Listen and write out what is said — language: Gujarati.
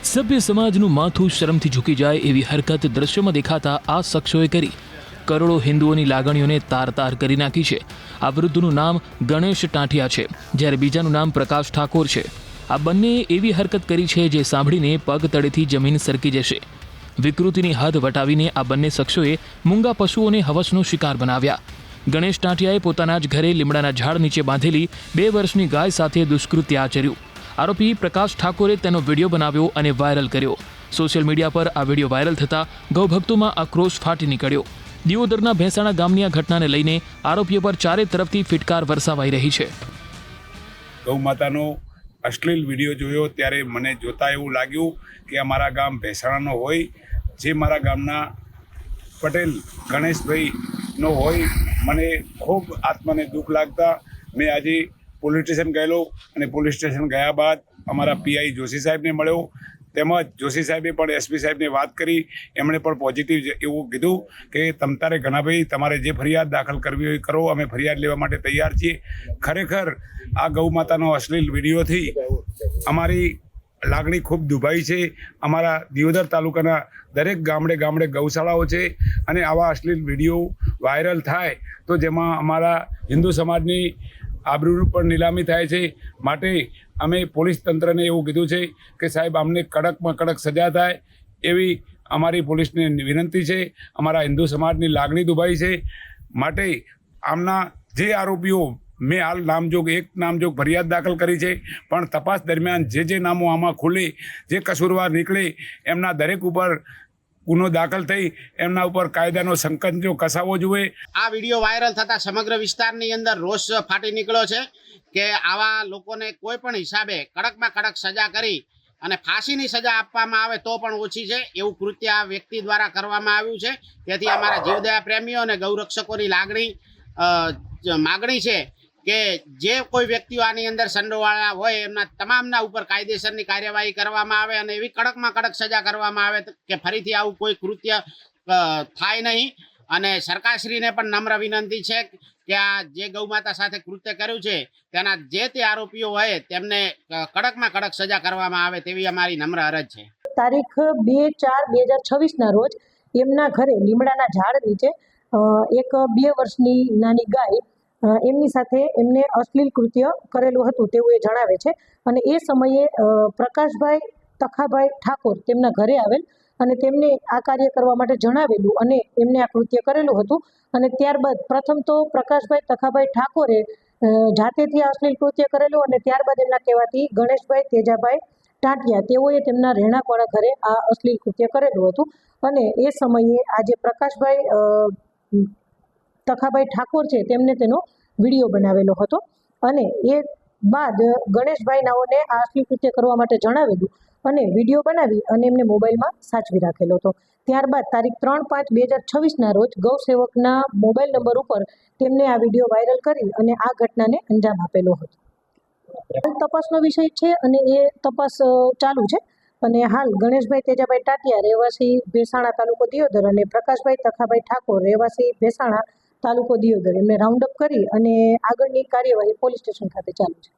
સભ્ય સમાજનું માથું શરમથી ઝૂકી જાય એવી હરકત દ્રશ્યમાં દેખાતા આ શખ્સોએ કરી કરોડો હિન્દુઓની લાગણીઓને તાર તાર કરી નાખી છે। આ વૃદ્ધનું નામ ગણેશ ટાંટિયા છે, જ્યારે બીજાનું નામ પ્રકાશ ઠાકોર છે। આ બંને એવી હરકત કરી છે જે સાંભળીને પગ તળેથી જમીન સરકી જશે। વિકૃતિની હદ વટાવીને આ બંને શખ્સોએ મૂંગા પશુઓને હવસનો શિકાર બનાવ્યા। ગણેશ ટાંટિયાએ પોતાના જ ઘરે લીમડાના ઝાડ નીચે બાંધેલી 2 વર્ષની ગાય સાથે દુષ્કૃત્ય આચર્યું। આરોપી પ્રકાશ ઠાકોરે તેનો વિડીયો બનાવ્યો અને વાયરલ કર્યો। સોશિયલ મીડિયા પર આ વિડીયો વાયરલ થતાં ગૌભક્તોમાં આક્રોશ ફાટી નીકળ્યો। દિયોદરના ભેંસાણા ગામની આ ઘટનાને લઈને આરોપીઓ પર ચારે તરફથી ફિટકાર વરસાવાઈ રહી છે। ગૌ માતાનો અશ્લીલ વિડીયો જોયો ત્યારે મને જોતા એવું લાગ્યું કે અમારા ગામ ભેંસાણાનો હોય, જે મારા ગામના પટેલ ગણેશભાઈનો હોય। મને ખૂબ આત્માને દુઃખ લાગતા મેં આજે પોલીસ સ્ટેશન ગયેલો અને પોલીસ સ્ટેશન ગયા બાદ અમારા પીઆઈ જોશી સાહેબને મળ્યો, તેમજ જોશી સાહેબે પણ એસપી સાહેબને વાત કરી। એમણે પણ પોઝિટિવ એવું કીધું કે તમતારે ઘણાભાઈ તમારે જે ફરિયાદ દાખલ કરવી હોય કરો, અમે ફરિયાદ લેવા માટે તૈયાર છીએ। ખરેખર આ ગૌ માતાનો અશ્લીલ વિડીયોથી અમારી લાગણી ખૂબ દુભાઈ છે। અમારા દિયોદર તાલુકાના દરેક ગામડે ગામડે ગૌશાળાઓ છે અને આવા અશ્લીલ વિડીયો વાયરલ થાય તો જેમાં અમારા હિન્દુ સમાજની આબરૂ પર નીલામી થાય છે। માટે અમે પોલીસ તંત્રને એવું કીધું છે કે સાહેબ અમને કડકમાં કડક સજા થાય એવી અમારી પોલીસને વિનંતી છે। અમારા હિન્દુ સમાજની લાગણી દુભાઈ છે, માટે આમના જે આરોપીઓ મેં હાલ એક નામજોગ ફરિયાદ દાખલ કરી છે, પણ તપાસ દરમિયાન જે નામો આમાં ખુલે, જે કસૂરવાર નીકળે એમના દરેક ઉપર ગુનો દાખલ થઈ એમના ઉપર કાયદાનો સંકંજો કસાવવો જોઈએ। આ વિડીયો વાયરલ થતા સમગ્ર વિસ્તારની અંદર રોષ ફાટી નીકળ્યો છે કે આવા લોકોને કોઈ પણ હિસાબે કડકમાં કડક સજા કરી અને ફાંસીની સજા આપવામાં આવે તો પણ ઓછી છે એવું કૃત્ય આ વ્યક્તિ દ્વારા કરવામાં આવ્યું છે। તેથી અમારા જીવદયા પ્રેમીઓ અને ગૌરક્ષકોની માગણી છે કે જે કોઈ વ્યક્તિઓ આની અંદર સંડોવાળા હોય એમના તમામના ઉપર કાયદેસરની કાર્યવાહી કરવામાં આવે અને એવી કડકમાં કડક સજા કરવામાં આવે કે ફરીથી આવું કોઈ કૃત્ય થાય નહીં। અને સરકારશ્રીને પણ નમ્ર વિનંતી છે કે આ જે ગૌમાતા સાથે કૃત્ય કર્યું છે તેના જે તે આરોપીઓ હોય તેમને કડકમાં કડક સજા કરવામાં આવે તેવી અમારી નમ્ર અરજ છે। તારીખ 2/4/2026 રોજ એમના ઘરે લીમડાના ઝાડ નીચે એક 2 વર્ષની નાની ગાય એમની સાથે એમને અશ્લીલ કૃત્ય કરેલું હતું તેવું એ જણાવે છે। અને એ સમયે પ્રકાશભાઈ તખાભાઈ ઠાકોર તેમના ઘરે આવેલ અને તેમને આ કાર્ય કરવા માટે જણાવેલું અને એમને આ કૃત્ય કરેલું હતું। અને ત્યારબાદ પ્રથમ તો પ્રકાશભાઈ તખાભાઈ ઠાકોરે જાતેથી આ અશ્લીલ કૃત્ય કરેલું અને ત્યારબાદ એમના કહેવાથી ગણેશભાઈ તેજાભાઈ ટાંટિયા તેઓએ તેમના રહેણાંકવાળા ઘરે આ અશ્લીલ કૃત્ય કરેલું હતું। અને એ સમયે આજે પ્રકાશભાઈ તખાભાઈ ઠાકોર છે તેમને તેનો વિડીયો બનાવેલો હતો અને એ બાદ ગણેશભાઈ નાઓને આ અશ્લીલ કૃત્ય કરવા માટે જણાવેલું અને વિડીયો બનાવી અને એમને મોબાઈલમાં સાચવી રાખેલો હતો। ત્યારબાદ તારીખ 3/5/2026 રોજ ગૌસેવકના મોબાઈલ નંબર ઉપર તેમને આ વિડીયો વાયરલ કરી અને આ ઘટનાને અંજામ આપેલો હતો। હાલ તપાસનો વિષય છે અને એ તપાસ ચાલુ છે। અને હાલ ગણેશભાઈ તેજાભાઈ ટાંટિયા રહેવાસી ભેંસાણા તાલુકો દિયોદર અને પ્રકાશભાઈ તખાભાઈ ઠાકોર રહેવાસી ભેંસાણા તાલુકો દિયોદર એમને રાઉન્ડ અપ કરી અને આગળની કાર્યવાહી પોલીસ સ્ટેશન ખાતે ચાલુ છે।